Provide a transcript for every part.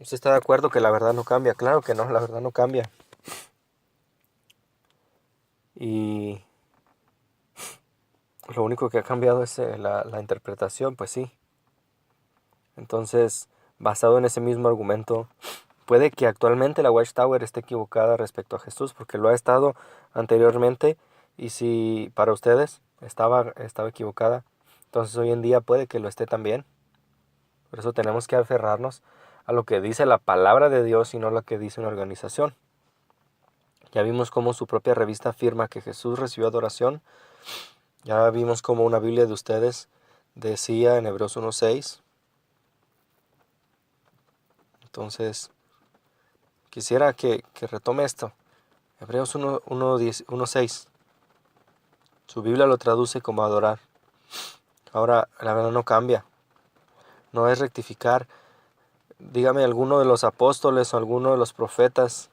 ¿Usted está de acuerdo que la verdad no cambia? Claro que no, la verdad no cambia. Y lo único que ha cambiado es la interpretación, pues sí. Entonces, basado en ese mismo argumento, puede que actualmente la Watchtower esté equivocada respecto a Jesús, porque lo ha estado anteriormente, y si para ustedes estaba equivocada, entonces hoy en día puede que lo esté también. Por eso tenemos que aferrarnos a lo que dice la palabra de Dios y no lo que dice una organización. Ya vimos cómo su propia revista afirma que Jesús recibió adoración. Ya vimos cómo una Biblia de ustedes decía en Hebreos 1:6. Entonces, quisiera que retome esto. Hebreos 1:6. Su Biblia lo traduce como adorar. Ahora, la verdad no cambia. No es rectificar. Dígame alguno de los apóstoles o alguno de los profetas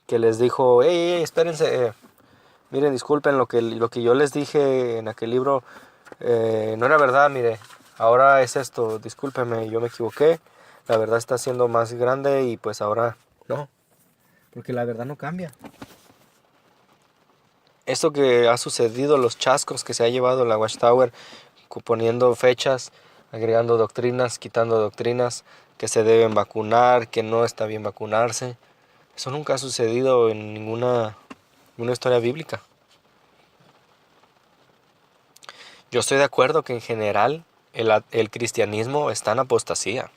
que les dijo, hey, espérense, miren, disculpen lo que yo les dije en aquel libro, no era verdad, mire, ahora es esto, discúlpeme, yo me equivoqué, la verdad está siendo más grande y pues ahora no, porque la verdad no cambia. Esto que ha sucedido, los chascos que se ha llevado la Watchtower, poniendo fechas, agregando doctrinas, quitando doctrinas, que se deben vacunar, que no está bien vacunarse, eso nunca ha sucedido en ninguna historia bíblica. Yo estoy de acuerdo que en general el cristianismo está en apostasía.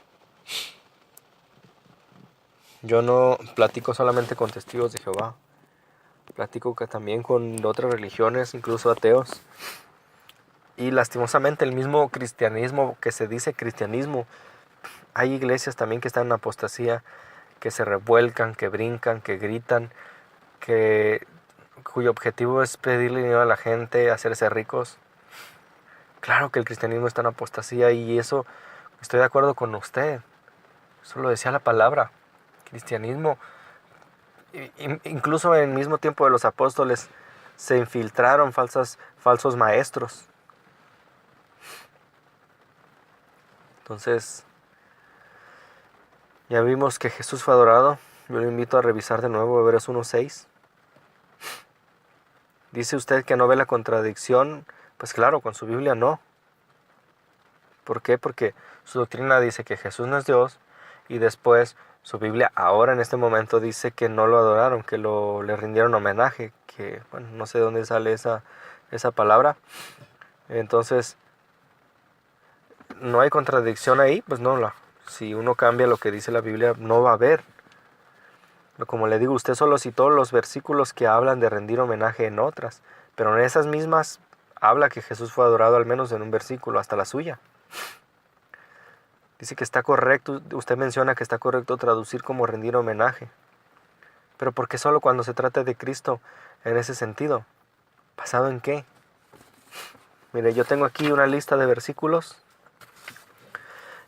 Yo no platico solamente con testigos de Jehová, platico que también con otras religiones, incluso ateos. Y lastimosamente el mismo cristianismo que se dice cristianismo, hay iglesias también que están en apostasía, que se revuelcan, que brincan, que gritan, cuyo objetivo es pedirle dinero a la gente, hacerse ricos. Claro que el cristianismo está en apostasía y eso estoy de acuerdo con usted. Eso lo decía la palabra. Cristianismo, incluso en el mismo tiempo de los apóstoles, se infiltraron falsos maestros. Entonces, ya vimos que Jesús fue adorado. Yo le invito a revisar de nuevo Hebreos 1:6. Dice usted que no ve la contradicción. Pues claro, con su Biblia no. ¿Por qué? Porque su doctrina dice que Jesús no es Dios y después su Biblia ahora en este momento dice que no lo adoraron, que le rindieron homenaje, que bueno, no sé de dónde sale esa palabra. Entonces, no hay contradicción ahí, pues no, si uno cambia lo que dice la Biblia, no va a haber. Como le digo, usted solo citó los versículos que hablan de rendir homenaje en otras, pero en esas mismas habla que Jesús fue adorado al menos en un versículo, hasta la suya. Dice que está correcto, usted menciona que está correcto traducir como rendir homenaje. Pero ¿por qué solo cuando se trata de Cristo en ese sentido? ¿Basado en qué? Mire, yo tengo aquí una lista de versículos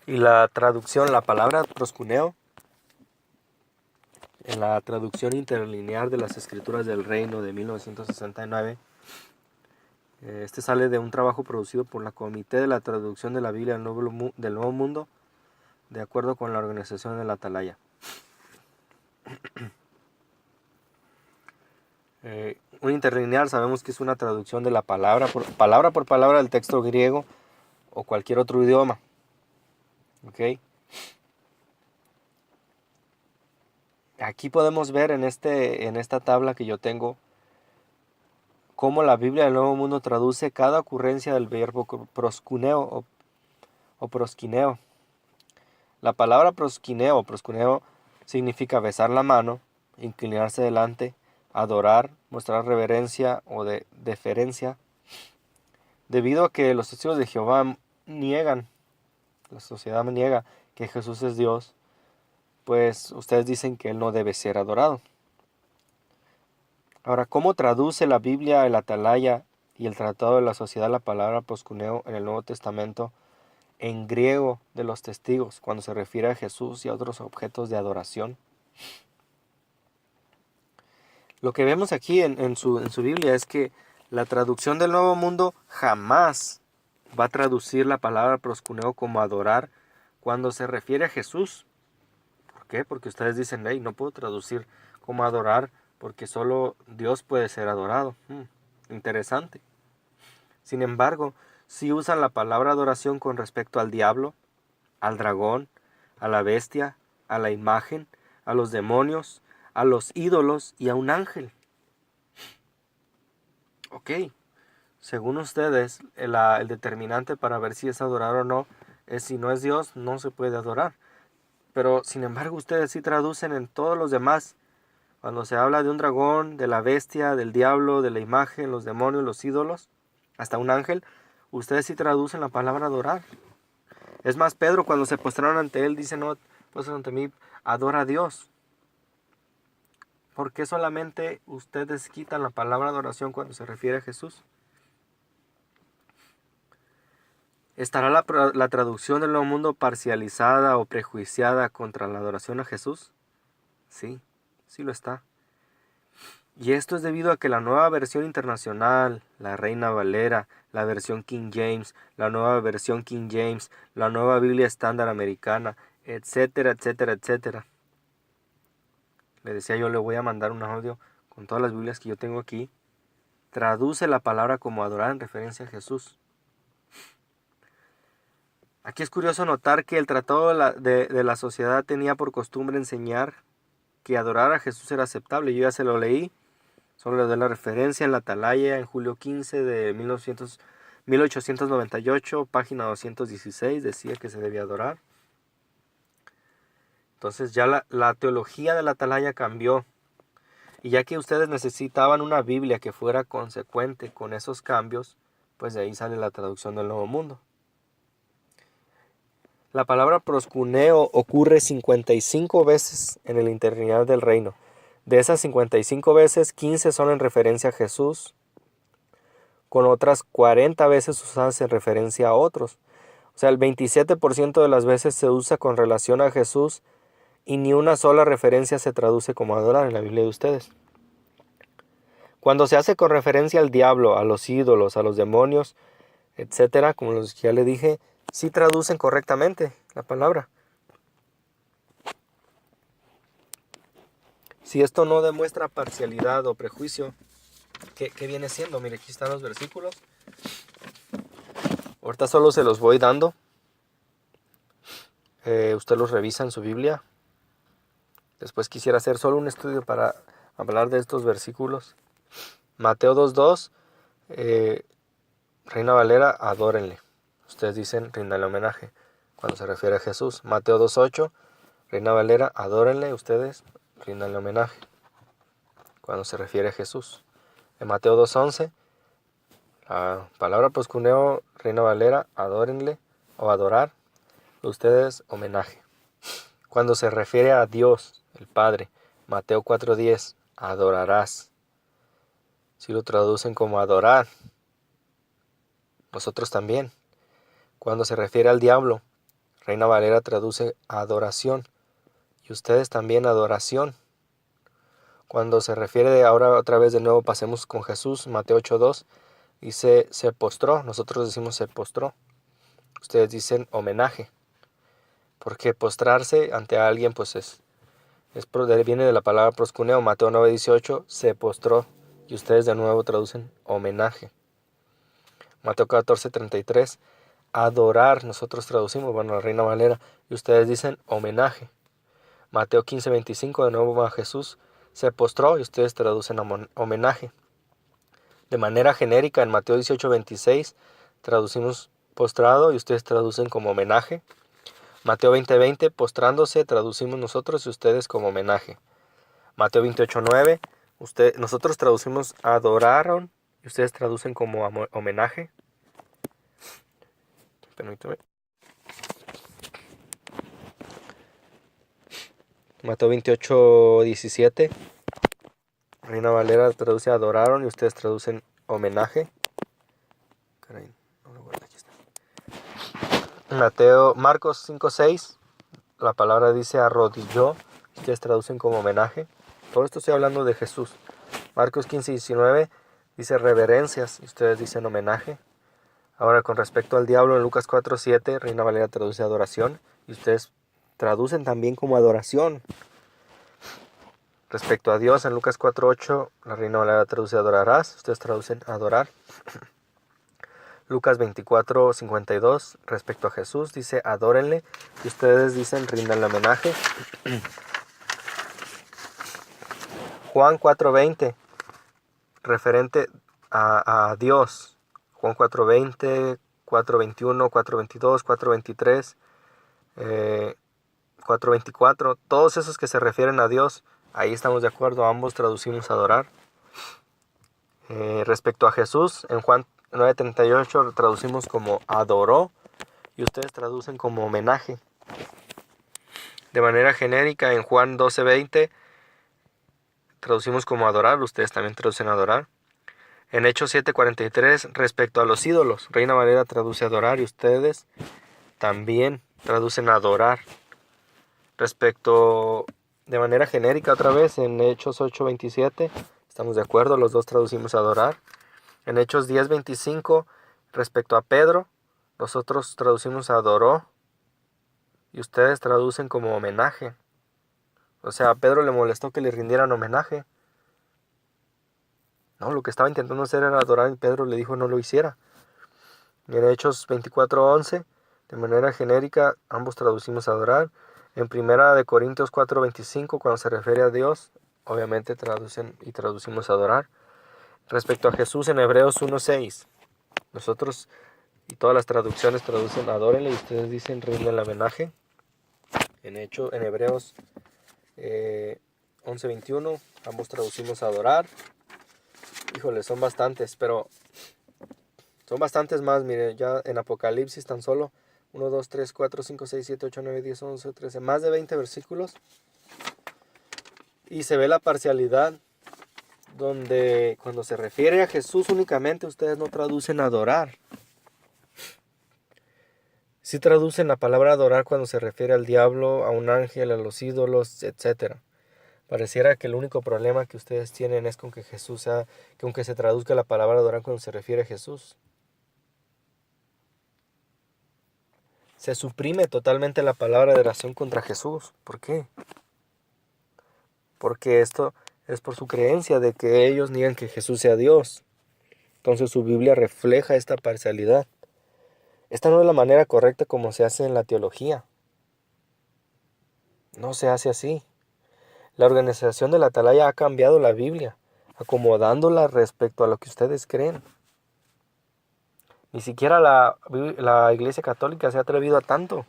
y la traducción, la palabra proscuneo, en la traducción interlineal de las Escrituras del Reino de 1969, este sale de un trabajo producido por la Comité de la Traducción de la Biblia del Nuevo Mundo, de acuerdo con la organización de la Atalaya. Un interlineal sabemos que es una traducción de la palabra por palabra del texto griego o cualquier otro idioma. ¿Ok? Aquí podemos ver en esta tabla que yo tengo cómo la Biblia del Nuevo Mundo traduce cada ocurrencia del verbo proscuneo o prosquineo. La palabra proscuneo significa besar la mano, inclinarse delante, adorar, mostrar reverencia o deferencia. Debido a que los testigos de Jehová la sociedad niega que Jesús es Dios, pues ustedes dicen que Él no debe ser adorado. Ahora, ¿cómo traduce la Biblia, el Atalaya y el Tratado de la Sociedad la palabra proscuneo en el Nuevo Testamento en griego de los testigos cuando se refiere a Jesús y a otros objetos de adoración? Lo que vemos aquí en su Biblia es que la traducción del Nuevo Mundo jamás va a traducir la palabra proscuneo como adorar cuando se refiere a Jesús. qué? Porque ustedes dicen, hey, no puedo traducir como adorar porque solo Dios puede ser adorado. Interesante. Sin embargo, si usan la palabra adoración con respecto al diablo, al dragón, a la bestia, a la imagen, a los demonios, a los ídolos y a un ángel. Ok, según ustedes, el determinante para ver si es adorar o no es si no es Dios, no se puede adorar. Pero sin embargo ustedes sí traducen en todos los demás. Cuando se habla de un dragón, de la bestia, del diablo, de la imagen, los demonios, los ídolos, hasta un ángel, ustedes sí traducen la palabra adorar. Es más, Pedro cuando se postraron ante él dice, no, pues ante mí, adora a Dios. ¿Por qué solamente ustedes quitan la palabra adoración cuando se refiere a Jesús? ¿Estará la traducción del Nuevo Mundo parcializada o prejuiciada contra la adoración a Jesús? Sí, sí lo está. Y esto es debido a que la nueva versión internacional, la Reina Valera, la versión King James, la nueva versión King James, la nueva Biblia estándar americana, etcétera, etcétera, etcétera. Le decía yo, le voy a mandar un audio con todas las Biblias que yo tengo aquí. Traduce la palabra como adorar en referencia a Jesús. Aquí es curioso notar que el Tratado de la Sociedad tenía por costumbre enseñar que adorar a Jesús era aceptable. Yo ya se lo leí. Solo le doy la referencia en la Atalaya en julio 15 de 1898, página 216, decía que se debía adorar. Entonces ya la teología de la Atalaya cambió. Y ya que ustedes necesitaban una Biblia que fuera consecuente con esos cambios, pues de ahí sale la traducción del Nuevo Mundo. La palabra proscuneo ocurre 55 veces en el interlinear del reino. De esas 55 veces, 15 son en referencia a Jesús, con otras 40 veces usadas en referencia a otros. O sea, el 27% de las veces se usa con relación a Jesús y ni una sola referencia se traduce como adorar en la Biblia de ustedes. Cuando se hace con referencia al diablo, a los ídolos, a los demonios, etcétera, como los que ya le dije, sí traducen correctamente la palabra. Si esto no demuestra parcialidad o prejuicio, ¿qué viene siendo? Mire, aquí están los versículos. Ahorita solo se los voy dando. Usted los revisa en su Biblia. Después quisiera hacer solo un estudio para hablar de estos versículos. Mateo 2.2, Reina Valera, adórenle. Ustedes dicen, ríndanle homenaje cuando se refiere a Jesús. Mateo 2.8, Reina Valera, adórenle. Ustedes, ríndanle homenaje cuando se refiere a Jesús. En Mateo 2.11, la palabra proscuneo, Reina Valera, adórenle o adorar. Ustedes, homenaje. Cuando se refiere a Dios, el Padre, Mateo 4.10, adorarás. Si lo traducen como adorar, nosotros también. Cuando se refiere al diablo, Reina Valera traduce adoración. Y ustedes también adoración. Cuando se refiere, ahora otra vez de nuevo pasemos con Jesús, Mateo 8.2, dice se postró, nosotros decimos se postró. Ustedes dicen homenaje. Porque postrarse ante alguien pues viene de la palabra proscuneo. Mateo 9.18, se postró. Y ustedes de nuevo traducen homenaje. Mateo 14.33, adorar, nosotros traducimos, bueno, la Reina Valera, y ustedes dicen homenaje. Mateo 15.25, de nuevo a Jesús, se postró, y ustedes traducen homenaje. De manera genérica, en Mateo 18.26, traducimos postrado, y ustedes traducen como homenaje. Mateo 20.20, postrándose, traducimos nosotros y ustedes como homenaje. Mateo 28.9, nosotros traducimos adoraron y ustedes traducen como homenaje. Permítame. Mateo 28.17, Reina Valera traduce adoraron y ustedes traducen homenaje. Caray, no lo guardé, aquí está. Marcos 5.6, la palabra dice arrodilló, ustedes traducen como homenaje. Todo esto estoy hablando de Jesús. Marcos 15.19 dice reverencias y ustedes dicen homenaje. Ahora con respecto al diablo, en Lucas 4.7, Reina Valera traduce adoración y ustedes traducen también como adoración. Respecto a Dios, en Lucas 4:8, la Reina Valera traduce adorarás, ustedes traducen adorar. Lucas 24:52, respecto a Jesús, dice adórenle, y ustedes dicen ríndanle homenaje. Juan 4:20, referente a Dios. Juan 4:20, 4:21, 4:22, 4:23, 4:24, todos esos que se refieren a Dios, ahí estamos de acuerdo, ambos traducimos adorar. Respecto a Jesús, en Juan 9:38 traducimos como adoró y ustedes traducen como homenaje. De manera genérica, en Juan 12:20 traducimos como adorar, ustedes también traducen adorar. En Hechos 7:43, respecto a los ídolos, Reina Valera traduce adorar y ustedes también traducen adorar. Respecto, de manera genérica otra vez, en Hechos 8:27, estamos de acuerdo, los dos traducimos adorar. En Hechos 10:25, respecto a Pedro, nosotros traducimos adoró y ustedes traducen como homenaje. O sea, a Pedro le molestó que le rindieran homenaje. No, lo que estaba intentando hacer era adorar y Pedro le dijo no lo hiciera. Y en Hechos 24:11, de manera genérica, ambos traducimos adorar. En Primera de Corintios 4:25, cuando se refiere a Dios, obviamente traducimos adorar. Respecto a Jesús, en Hebreos 1:6, nosotros y todas las traducciones traducen adórenle y ustedes dicen rindan el homenaje. En Hebreos 11:21, ambos traducimos adorar. Híjole, son bastantes, pero son bastantes más. Mire, ya en Apocalipsis tan solo 1, 2, 3, 4, 5, 6, 7, 8, 9, 10, 11, 13, más de 20 versículos. Y se ve la parcialidad donde cuando se refiere a Jesús únicamente ustedes no traducen adorar. Sí traducen la palabra adorar cuando se refiere al diablo, a un ángel, a los ídolos, etc. Pareciera que el único problema que ustedes tienen es con que Jesús sea, que aunque se traduzca la palabra adorar cuando se refiere a Jesús. Se suprime totalmente la palabra de oración contra Jesús. ¿Por qué? Porque esto es por su creencia de que ellos niegan que Jesús sea Dios. Entonces su Biblia refleja esta parcialidad. Esta no es la manera correcta como se hace en la teología. No se hace así. La organización de la Atalaya ha cambiado la Biblia, acomodándola respecto a lo que ustedes creen. Ni siquiera la Iglesia Católica se ha atrevido a tanto.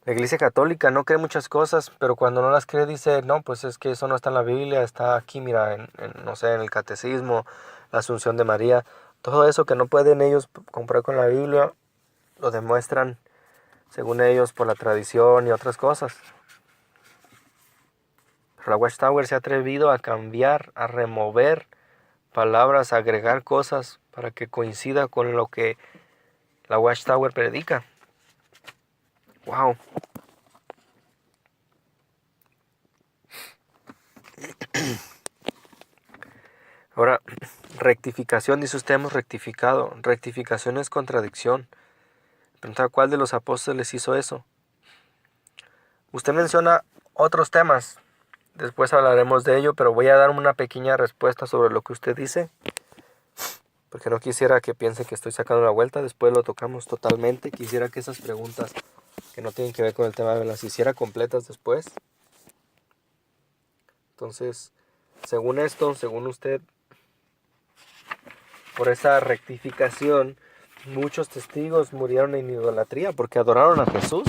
La Iglesia Católica no cree muchas cosas, pero cuando no las cree dice, no, pues es que eso no está en la Biblia, está aquí, mira, no sé, en el Catecismo, la Asunción de María. Todo eso que no pueden ellos comprar con la Biblia, lo demuestran, según ellos, por la tradición y otras cosas. Pero la Watchtower se ha atrevido a cambiar, a remover palabras, a agregar cosas para que coincida con lo que la Watchtower predica. ¡Wow! Ahora, rectificación, dice usted, hemos rectificado. Rectificación es contradicción. Pregunta, ¿cuál de los apóstoles hizo eso? Usted menciona otros temas. Después hablaremos de ello, pero voy a dar una pequeña respuesta sobre lo que usted dice. Porque no quisiera que piense que estoy sacando la vuelta. Después lo tocamos totalmente. Quisiera que esas preguntas que no tienen que ver con el tema me las hiciera completas después. Entonces, según esto, según usted, por esa rectificación, muchos testigos murieron en idolatría porque adoraron a Jesús.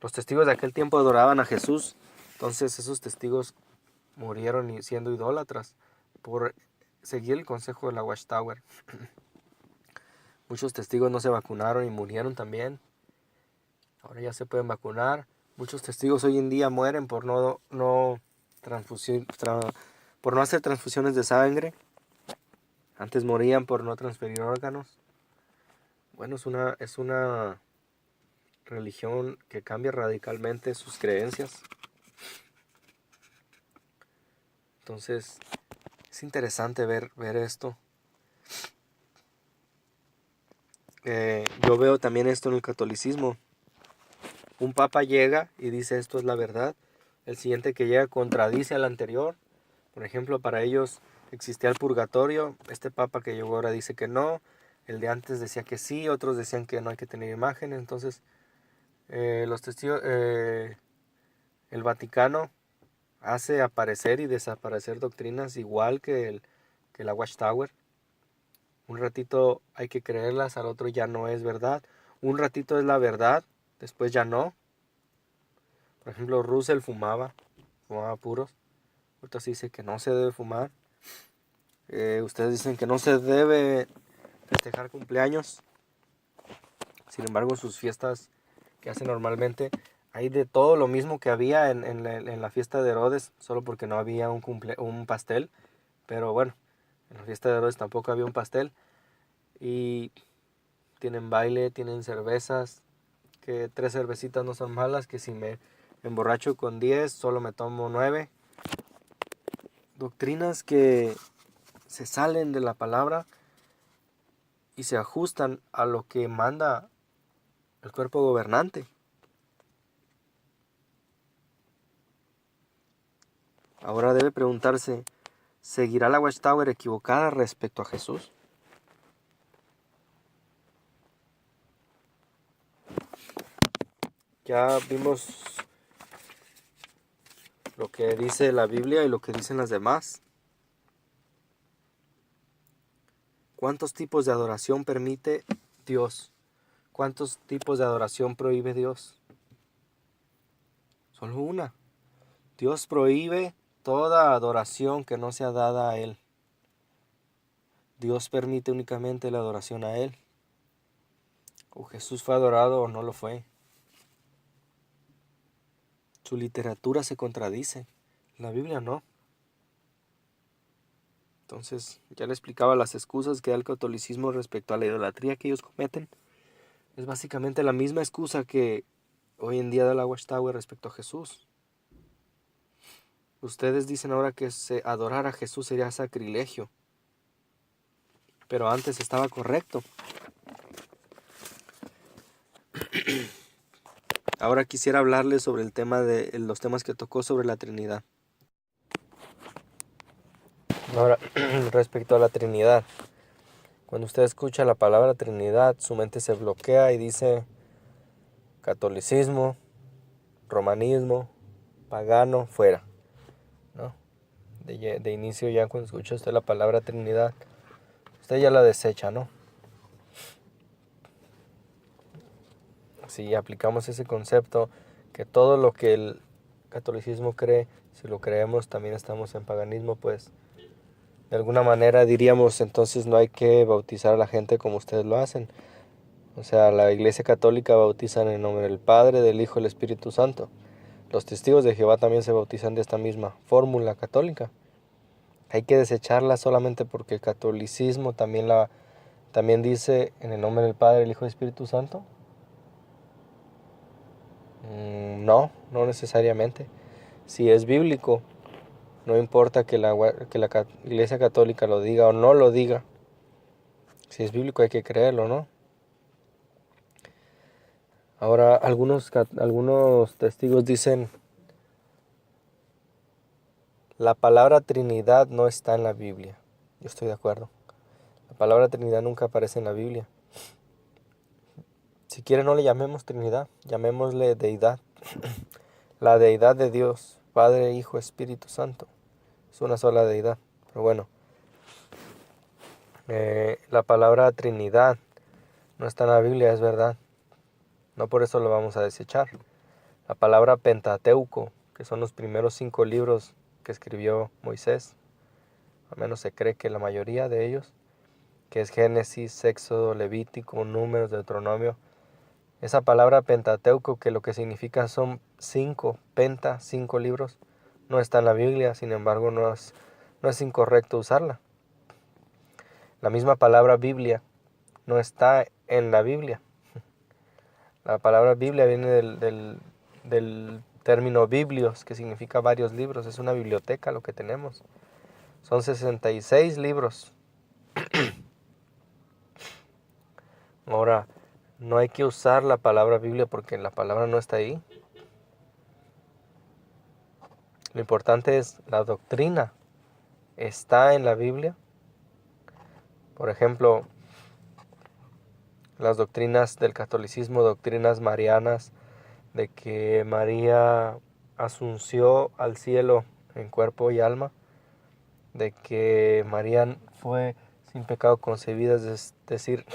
Los testigos de aquel tiempo adoraban a Jesús. Entonces esos testigos murieron siendo idólatras por seguir el consejo de la Watchtower. Muchos testigos no se vacunaron y murieron también. Ahora ya se pueden vacunar. Muchos testigos hoy en día mueren por no hacer transfusiones de sangre. Antes morían por no transferir órganos. Bueno, es una religión que cambia radicalmente sus creencias. Entonces, es interesante ver esto. yo veo también esto en el catolicismo. Un papa llega y dice esto es la verdad. El siguiente que llega contradice al anterior. Por ejemplo, para ellos existía el purgatorio. Este papa que llegó ahora dice que no. El de antes decía que sí. Otros decían que no hay que tener imágenes. Entonces, los testigos, el Vaticano hace aparecer y desaparecer doctrinas igual que la Watchtower. Un ratito hay que creerlas, al otro ya no es verdad. Un ratito es la verdad, después ya no. Por ejemplo, Russell fumaba puros. Ahorita se dice que no se debe fumar. Ustedes dicen que no se debe festejar cumpleaños. Sin embargo, sus fiestas que hacen normalmente, hay de todo lo mismo que había en la fiesta de Herodes, solo porque no había un pastel. Pero bueno, en la fiesta de Herodes tampoco había un pastel. Y tienen baile, tienen cervezas, que 3 cervecitas no son malas, que si me emborracho con 10, solo me tomo 9. Doctrinas que se salen de la palabra y se ajustan a lo que manda el cuerpo gobernante. Ahora debe preguntarse, ¿seguirá la Watchtower equivocada respecto a Jesús? Ya vimos lo que dice la Biblia y lo que dicen las demás. ¿Cuántos tipos de adoración permite Dios? ¿Cuántos tipos de adoración prohíbe Dios? Solo una. Dios prohíbe toda adoración que no sea dada a Él. Dios permite únicamente la adoración a Él. O Jesús fue adorado o no lo fue. Su literatura se contradice. La Biblia no. Entonces, ya le explicaba las excusas que da el catolicismo respecto a la idolatría que ellos cometen. Es básicamente la misma excusa que hoy en día da la Watchtower respecto a Jesús. Ustedes dicen ahora que adorar a Jesús sería sacrilegio. Pero antes estaba correcto. Ahora quisiera hablarles sobre el tema de los temas que tocó sobre la Trinidad. Ahora, respecto a la Trinidad. Cuando usted escucha la palabra Trinidad, su mente se bloquea y dice catolicismo, romanismo, pagano, fuera, ¿no? De inicio ya cuando escucha usted la palabra Trinidad, usted ya la desecha, ¿no? Si aplicamos ese concepto, que todo lo que el catolicismo cree, si lo creemos también estamos en paganismo, pues de alguna manera diríamos entonces no hay que bautizar a la gente como ustedes lo hacen. O sea, la Iglesia Católica bautiza en el nombre del Padre, del Hijo y del Espíritu Santo. Los testigos de Jehová también se bautizan de esta misma fórmula católica. Hay que desecharla solamente porque el catolicismo también dice en el nombre del Padre, el Hijo y el Espíritu Santo. No, no necesariamente. Si es bíblico, no importa que la Iglesia Católica lo diga o no lo diga. Si es bíblico hay que creerlo, ¿no? Ahora, algunos testigos dicen, la palabra Trinidad no está en la Biblia. Yo estoy de acuerdo. La palabra Trinidad nunca aparece en la Biblia. Si quiere no le llamemos Trinidad, llamémosle deidad. La deidad de Dios, Padre, Hijo, Espíritu Santo. Es una sola deidad. Pero bueno, la palabra Trinidad no está en la Biblia, es verdad. No por eso lo vamos a desechar. La palabra Pentateuco, que son los primeros 5 libros que escribió Moisés, al menos se cree que la mayoría de ellos, que es Génesis, Éxodo, Levítico, Números, Deuteronomio. Esa palabra Pentateuco, que lo que significa son 5 libros, no está en la Biblia, sin embargo no es incorrecto usarla. La misma palabra Biblia no está en la Biblia. La palabra Biblia viene del término biblios, que significa varios libros. Es una biblioteca lo que tenemos. Son 66 libros. Ahora, no hay que usar la palabra Biblia porque la palabra no está ahí. Lo importante es la doctrina. ¿Está en la Biblia? Por ejemplo, las doctrinas del catolicismo, doctrinas marianas, de que María asunció al cielo en cuerpo y alma, de que María fue sin pecado concebida, es decir,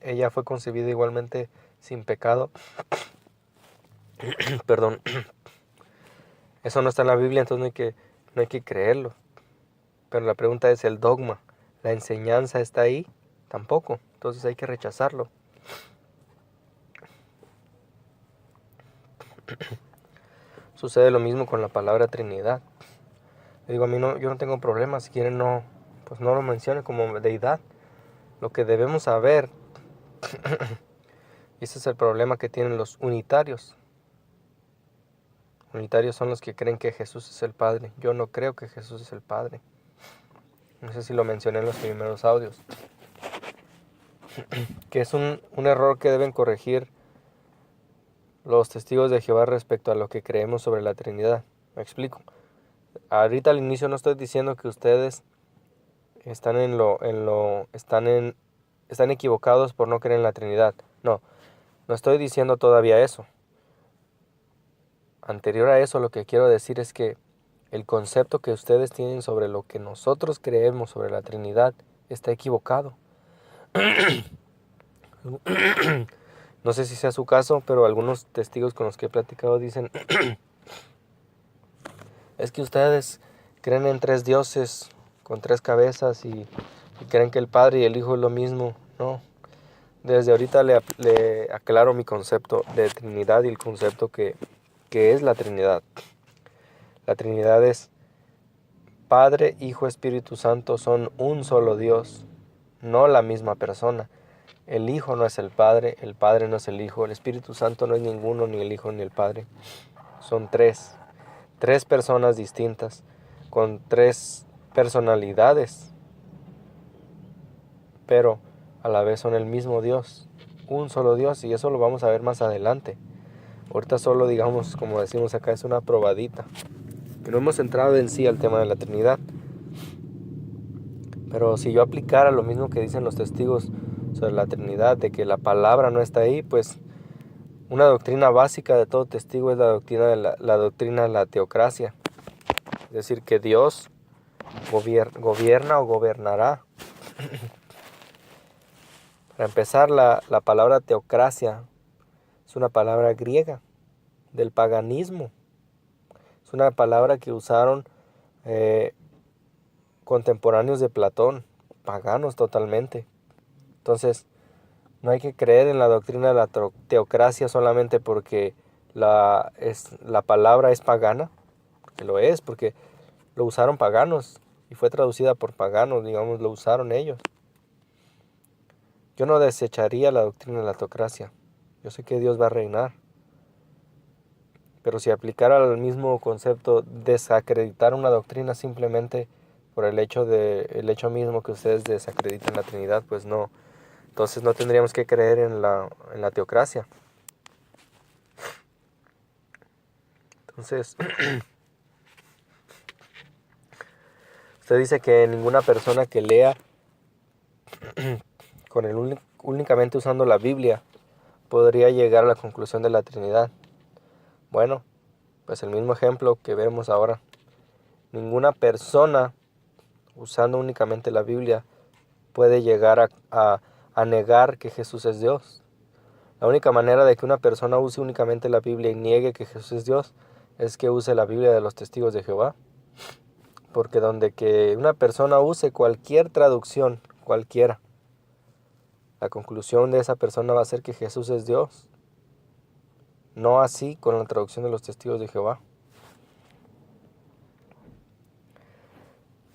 ella fue concebida igualmente sin pecado. Perdón, eso no está en la Biblia, entonces no hay que creerlo. Pero la pregunta es el dogma, ¿la enseñanza está ahí? Tampoco, entonces hay que rechazarlo. Sucede lo mismo con la palabra Trinidad. Digo, yo no tengo problema, si quieren pues no lo mencione como deidad. Lo que debemos saber, y ese es el problema que tienen los unitarios. Unitarios son los que creen que Jesús es el Padre. Yo no creo que Jesús es el Padre. No sé si lo mencioné en los primeros audios. Que es un error que deben corregir los testigos de Jehová respecto a lo que creemos sobre la Trinidad. Me explico. Ahorita al inicio no estoy diciendo que ustedes están están equivocados por no creer en la Trinidad. No estoy diciendo todavía eso. Anterior a eso, lo que quiero decir es que el concepto que ustedes tienen sobre lo que nosotros creemos sobre la Trinidad está equivocado. No sé si sea su caso, pero algunos testigos con los que he platicado dicen es que ustedes creen en 3 dioses con 3 cabezas y creen que el Padre y el Hijo es lo mismo. No, desde ahorita le aclaro mi concepto de Trinidad y el concepto que es la Trinidad. La Trinidad es Padre, Hijo, Espíritu Santo son un solo Dios, no la misma persona. El Hijo no es el Padre no es el Hijo, el Espíritu Santo no es ninguno, ni el Hijo ni el Padre. Son 3 personas distintas, con 3 personalidades, pero a la vez son el mismo Dios, un solo Dios, y eso lo vamos a ver más adelante. Ahorita solo, digamos, como decimos acá, es una probadita. Que no hemos entrado en sí al tema de la Trinidad. Pero si yo aplicara lo mismo que dicen los testigos sobre la Trinidad, de que la palabra no está ahí, pues una doctrina básica de todo testigo es la doctrina de la teocracia. Es decir, que Dios gobierna o gobernará. Para empezar, la palabra teocracia es una palabra griega del paganismo. Es una palabra que usaron contemporáneos de Platón, paganos totalmente. Entonces, no hay que creer en la doctrina de la teocracia solamente porque la palabra es pagana, que lo es, porque lo usaron paganos y fue traducida por paganos, digamos, lo usaron ellos. Yo no desecharía la doctrina de la teocracia. Yo sé que Dios va a reinar. Pero si aplicara el mismo concepto, desacreditar una doctrina simplemente por el hecho mismo que ustedes desacreditan la Trinidad, pues no. Entonces no tendríamos que creer en la teocracia. Entonces, usted dice que ninguna persona que lea únicamente usando la Biblia podría llegar a la conclusión de la Trinidad. Bueno, pues el mismo ejemplo que vemos ahora. Ninguna persona usando únicamente la Biblia puede llegar a negar que Jesús es Dios. La única manera de que una persona use únicamente la Biblia y niegue que Jesús es Dios es que use la Biblia de los testigos de Jehová. Porque donde que una persona use cualquier traducción, cualquiera, la conclusión de esa persona va a ser que Jesús es Dios. No así con la traducción de los testigos de Jehová.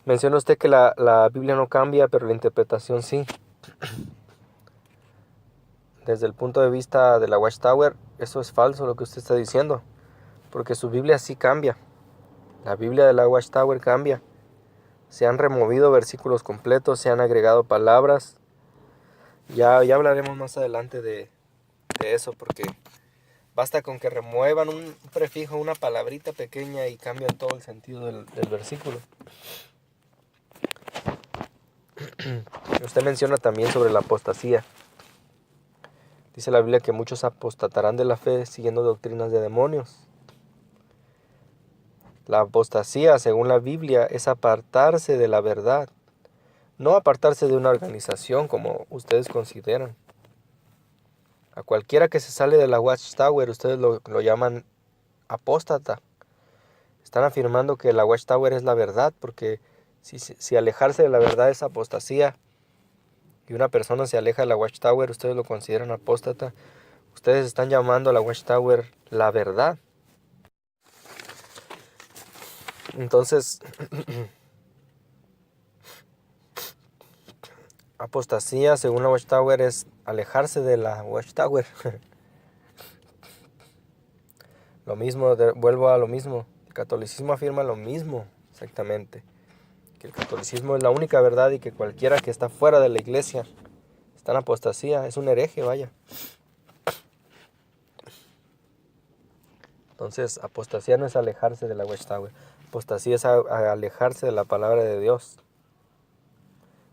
Menciona usted que la Biblia no cambia, pero la interpretación sí. Desde el punto de vista de la Watchtower, eso es falso lo que usted está diciendo, porque su Biblia sí cambia. La Biblia de la Watchtower cambia. Se han removido versículos completos, se han agregado palabras, Ya hablaremos más adelante de eso, porque basta con que remuevan un prefijo, una palabrita pequeña y cambian todo el sentido del versículo. Usted menciona también sobre la apostasía. Dice la Biblia que muchos apostatarán de la fe siguiendo doctrinas de demonios. La apostasía, según la Biblia, es apartarse de la verdad, no apartarse de una organización como ustedes consideran. A cualquiera que se sale de la Watchtower, ustedes lo llaman apóstata. Están afirmando que la Watchtower es la verdad, porque si alejarse de la verdad es apostasía, y una persona se aleja de la Watchtower, ustedes lo consideran apóstata. Ustedes están llamando a la Watchtower la verdad. Entonces, apostasía, según la Watchtower, es alejarse de la Watchtower. Lo mismo, vuelvo a lo mismo. El catolicismo afirma lo mismo, exactamente. Que el catolicismo es la única verdad y que cualquiera que está fuera de la iglesia está en apostasía, es un hereje, vaya. Entonces, apostasía no es alejarse de la Watchtower. Apostasía es alejarse de la palabra de Dios.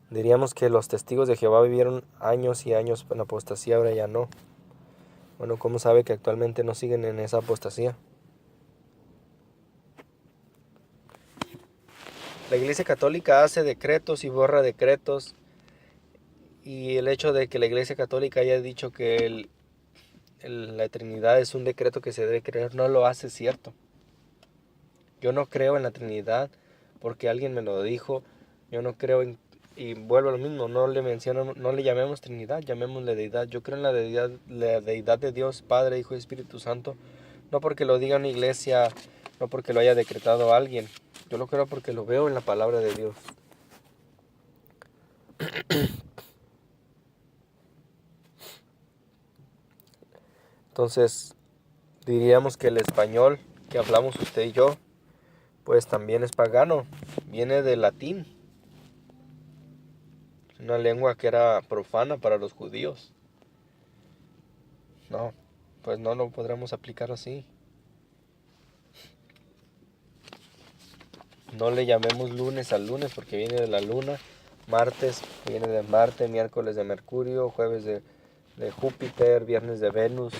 Diríamos que los testigos de Jehová vivieron años y años en apostasía, ahora ya no. Bueno, ¿cómo sabe que actualmente no siguen en esa apostasía? La Iglesia Católica hace decretos y borra decretos. Y el hecho de que la Iglesia Católica haya dicho que la Trinidad es un decreto que se debe creer, no lo hace cierto. Yo no creo en la Trinidad porque alguien me lo dijo. Yo no creo en... Y vuelvo a lo mismo, no le llamemos Trinidad, llamémosle deidad. Yo creo en la deidad de Dios, Padre, Hijo y Espíritu Santo. No porque lo diga una iglesia, no porque lo haya decretado alguien. Yo lo creo porque lo veo en la palabra de Dios. Entonces, diríamos que el español que hablamos usted y yo, pues también es pagano, viene del latín, una lengua que era profana para los judíos. No, pues no lo podremos aplicar así. No le llamemos lunes al lunes porque viene de la luna, martes viene de Marte, miércoles de Mercurio, jueves de Júpiter, viernes de Venus,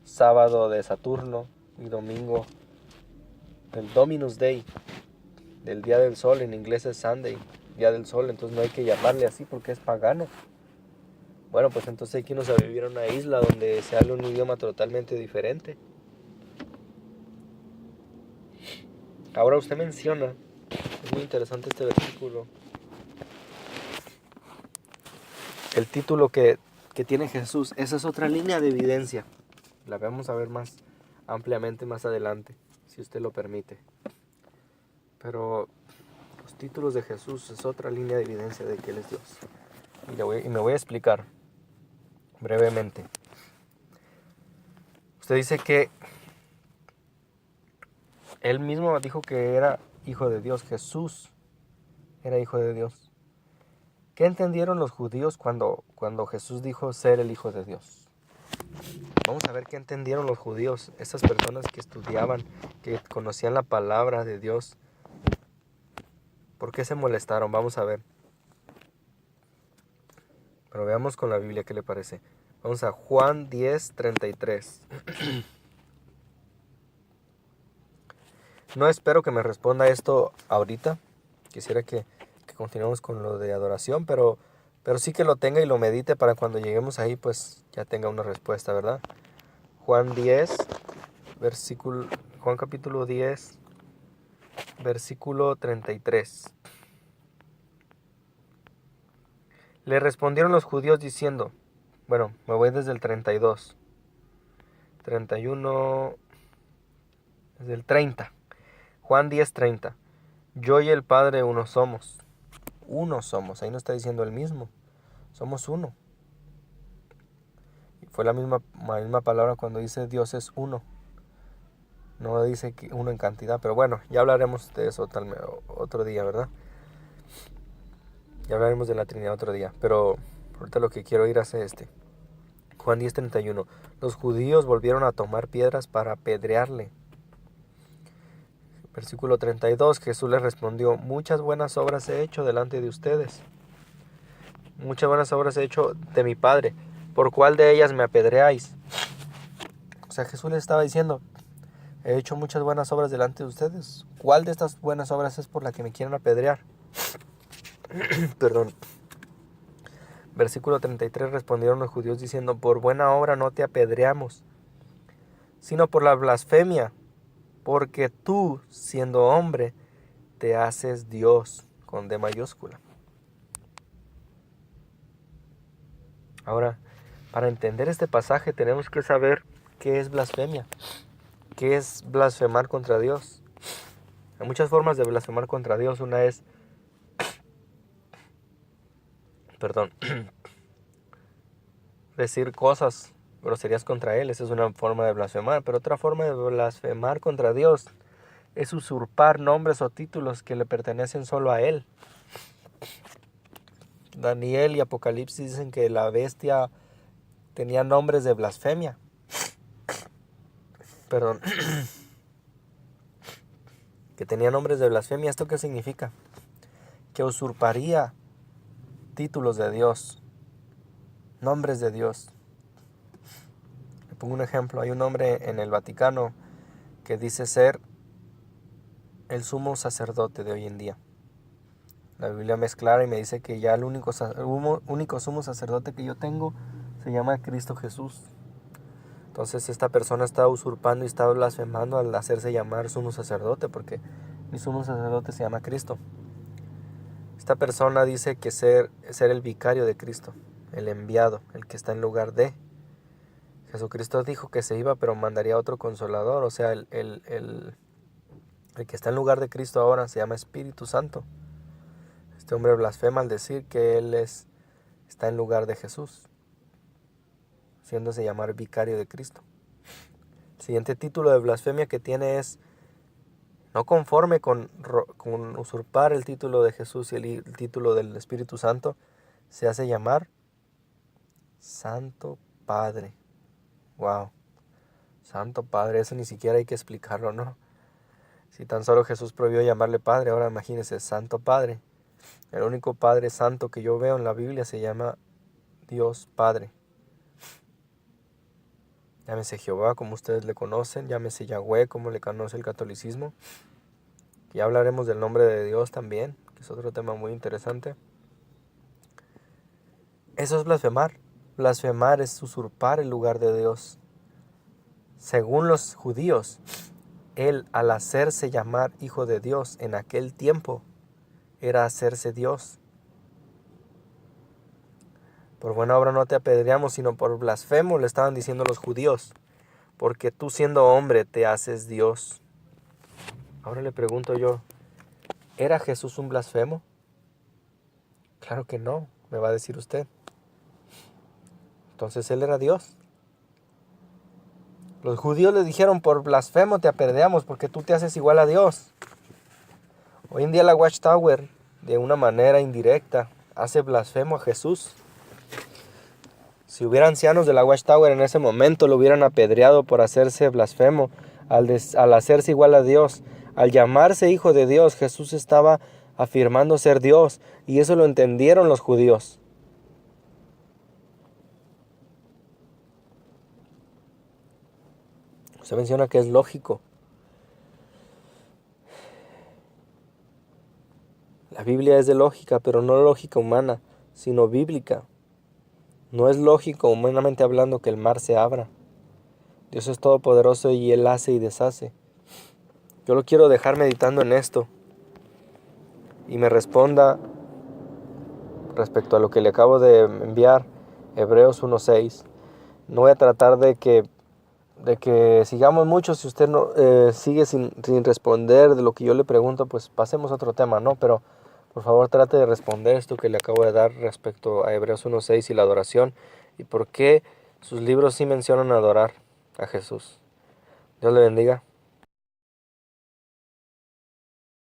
sábado de Saturno y domingo del Dominus Day, del Día del Sol, en inglés es Sunday, Día del Sol, entonces no hay que llamarle así porque es pagano. Bueno, pues entonces hay que irnos a vivir a una isla donde se habla un idioma totalmente diferente. Ahora usted menciona, es muy interesante este versículo, el título que tiene Jesús. Esa es otra línea de evidencia. La vamos a ver más ampliamente más adelante, si usted lo permite. Pero los títulos de Jesús es otra línea de evidencia de que Él es Dios. Y me voy a explicar brevemente. Usted dice que Él mismo dijo que era hijo de Dios. Jesús era hijo de Dios. ¿Qué entendieron los judíos cuando Jesús dijo ser el hijo de Dios? Vamos a ver qué entendieron los judíos, esas personas que estudiaban, que conocían la palabra de Dios. ¿Por qué se molestaron? Vamos a ver. Pero veamos con la Biblia qué le parece. Vamos a Juan 10:33. No espero que me responda esto ahorita. Quisiera que continuemos con lo de adoración, pero sí que lo tenga y lo medite para cuando lleguemos ahí, pues ya tenga una respuesta, ¿verdad? Juan capítulo 10, versículo 33. Le respondieron los judíos diciendo, bueno, me voy desde el 32, 31, desde el 30. Juan 10:30. Yo y el Padre uno somos. Uno somos. Ahí no está diciendo el mismo. Somos uno. Y fue la misma palabra cuando dice Dios es uno. No dice que uno en cantidad. Pero bueno, ya hablaremos de eso otro día, ¿verdad? Ya hablaremos de la Trinidad otro día. Pero Ahorita lo que quiero ir a hacer Juan 10:31. Los judíos volvieron a tomar piedras para apedrearle. Versículo 32. Jesús les respondió: muchas buenas obras he hecho delante de ustedes. Muchas buenas obras he hecho de mi Padre. ¿Por cuál de ellas me apedreáis? O sea, Jesús les estaba diciendo: he hecho muchas buenas obras delante de ustedes. ¿Cuál de estas buenas obras es por la que me quieren apedrear? Perdón. Versículo 33. Respondieron los judíos diciendo: por buena obra no te apedreamos, sino por la blasfemia, porque tú, siendo hombre, te haces Dios, con D mayúscula. Ahora, para entender este pasaje tenemos que saber qué es blasfemia, qué es blasfemar contra Dios. Hay muchas formas de blasfemar contra Dios. Una es, decir cosas, groserías contra Él. Esa es una forma de blasfemar. Pero otra forma de blasfemar contra Dios es usurpar nombres o títulos que le pertenecen solo a Él. Daniel y Apocalipsis dicen que la bestia tenía nombres de blasfemia. Que tenía nombres de blasfemia. ¿Esto qué significa? Que usurparía títulos de Dios, nombres de Dios. Le pongo un ejemplo. Hay un hombre en el Vaticano que dice ser el sumo sacerdote de hoy en día. La Biblia me es clara y me dice que ya el único sumo sacerdote que yo tengo se llama Cristo Jesús. Entonces esta persona está usurpando y está blasfemando al hacerse llamar sumo sacerdote, porque mi sumo sacerdote se llama Cristo. Esta persona dice que ser el vicario de Cristo, el enviado, el que está en lugar de. Jesucristo dijo que se iba, pero mandaría otro consolador. O sea, el que está en lugar de Cristo ahora se llama Espíritu Santo. Este hombre blasfema al decir que él está en lugar de Jesús, haciéndose llamar vicario de Cristo. El siguiente título de blasfemia que tiene es: no conforme con usurpar el título de Jesús y el título del Espíritu Santo, se hace llamar Santo Padre. Wow, Santo Padre, eso ni siquiera hay que explicarlo, ¿no? Si tan solo Jesús prohibió llamarle Padre, ahora imagínense, Santo Padre. El único Padre Santo que yo veo en la Biblia se llama Dios Padre. Llámese Jehová, como ustedes le conocen, llámese Yahweh, como le conoce el catolicismo. Ya hablaremos del nombre de Dios también, que es otro tema muy interesante. Eso es blasfemar. Blasfemar es usurpar el lugar de Dios. Según los judíos, él, al hacerse llamar hijo de Dios en aquel tiempo, era hacerse Dios. Por buena obra no te apedreamos, sino por blasfemo, le estaban diciendo los judíos, porque tú, siendo hombre, te haces Dios. Ahora le pregunto yo, ¿era Jesús un blasfemo? Claro que no, me va a decir usted. Entonces él era Dios. Los judíos le dijeron: por blasfemo te apedreamos, porque tú te haces igual a Dios. Hoy en día la Watchtower, de una manera indirecta, hace blasfemo a Jesús. Si hubiera ancianos de la Watchtower en ese momento, lo hubieran apedreado por hacerse blasfemo, al hacerse igual a Dios. Al llamarse hijo de Dios, Jesús estaba afirmando ser Dios, y eso lo entendieron los judíos. Se menciona que es lógico. La Biblia es de lógica, pero no lógica humana, sino bíblica. No es lógico, humanamente hablando, que el mar se abra. Dios es todopoderoso y Él hace y deshace. Yo lo quiero dejar meditando en esto y me responda respecto a lo que le acabo de enviar, Hebreos 1:6. No voy a tratar de que sigamos mucho. Si usted no sigue sin responder de lo que yo le pregunto, pues pasemos a otro tema, ¿no? Pero por favor trate de responder esto que le acabo de dar respecto a Hebreos 1:6 y la adoración, y por qué sus libros sí mencionan adorar a Jesús. Dios le bendiga.